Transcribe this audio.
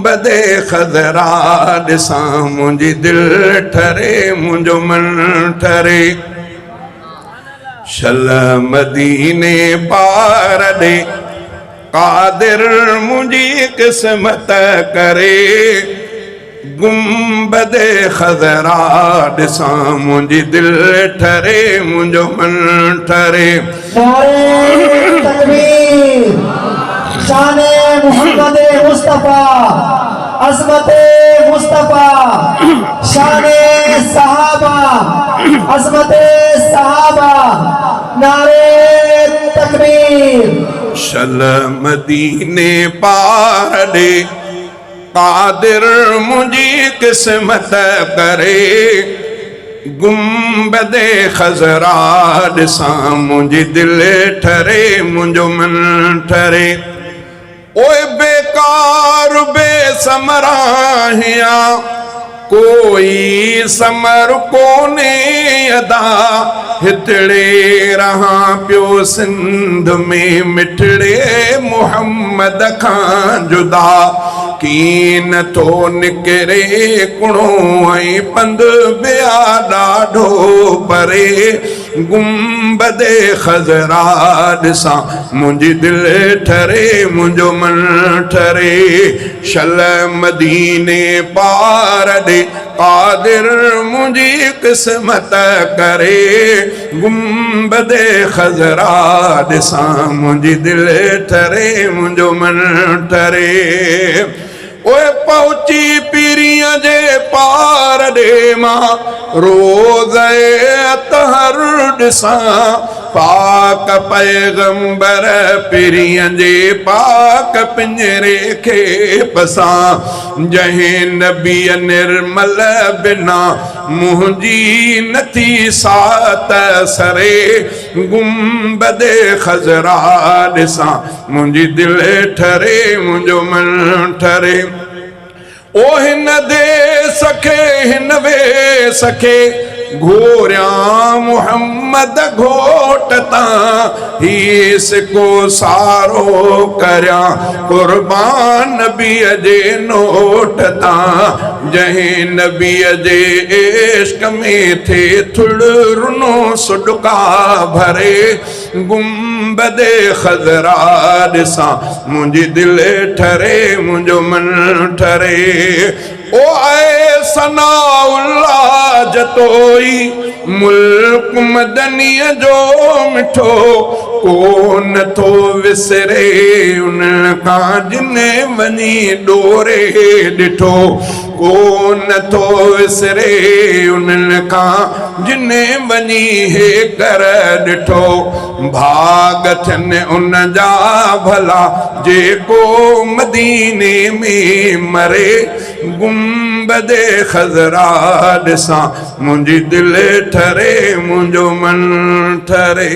गुंबदे खज़रा ॾिसां मुंहिंजी दिलि ठरे मुंहिंजो मन ठरे शल मदीने पार ॾे कादिर मुंहिंजी क़िस्मत करे गुंबदे खज़रा ॾिसां मुंहिंजी दिलि ठरे मुंहिंजो मन ठरे नारे तकबीर शाने मोहम्मद मुस्तफा अज़मते मुस्तफा शाने सहाबा अज़मते सहाबा नारे तकबीर शल मदीने पार ॾे कादिर मुंहिंजी क़िस्मत करे गुंबदे खज़रा ॾिसां मुंहिंजी दिलि ठरे मुंहिंजो मन ठरे ओए बेकार बेसमरा हिया कोई समर कोने अदा हितड़े रहा पियो सिंध में मिठड़े मोहम्मद खां जुदा कीन तो निकरे कुणो ऐं पंध बिया ॾाढो परे गुंबदे खज़रा ॾिसां मुंहिंजी दिलि ठरे मुंहिंजो मन ठरे शल मदीने पार ॾे कादिर मुंहिंजी क़िस्मत करे गुंबदे खज़रा ॾिसां मुंहिंजी दिलि ठरे मुंहिंजो मन ठरे ओए पहुची पीरीअ जे पार ॾे मां रोज़े अतहर ॾिसां पाक पैगंबर पीरीअ जे पाक पिंजरे खे पसां जंहिं नबीअ निर्मल बिना मुंहिंजी नथी सात सरे गुंबदे खज़रा ॾिसां मुंहिंजी दिलि ठरे मुंहिंजो मन ठरे ओ हिन दे सखे हिन वे सखे घोरियां मोहम्मद घोट तां हीस को सारो करियां कुर्बान नबीअ जे नोट तां जंहिं नबीअ जे इश्क में थे थुड़ रुनो सुडका भरे गुंबदे खज़रा ॾिसां मुंहिंजी दिलि ठरे मुंहिंजो मन ठरे ओ आए सनाउल्लाह जतोई मुल्क मदनीअ जो मिठो कोन थो विसरे उन खां जिने वञी ॾोरे ॾिठो कोन थो विसरे उन्हनि खां जिने वञी हे कर ॾिठो भाग थियनि उन जा भला जेको मदीने में मरे गुंबदे खज़रा ॾिसां मुंहिंजी दिलि ठरे मुंहिंजो मन ठरे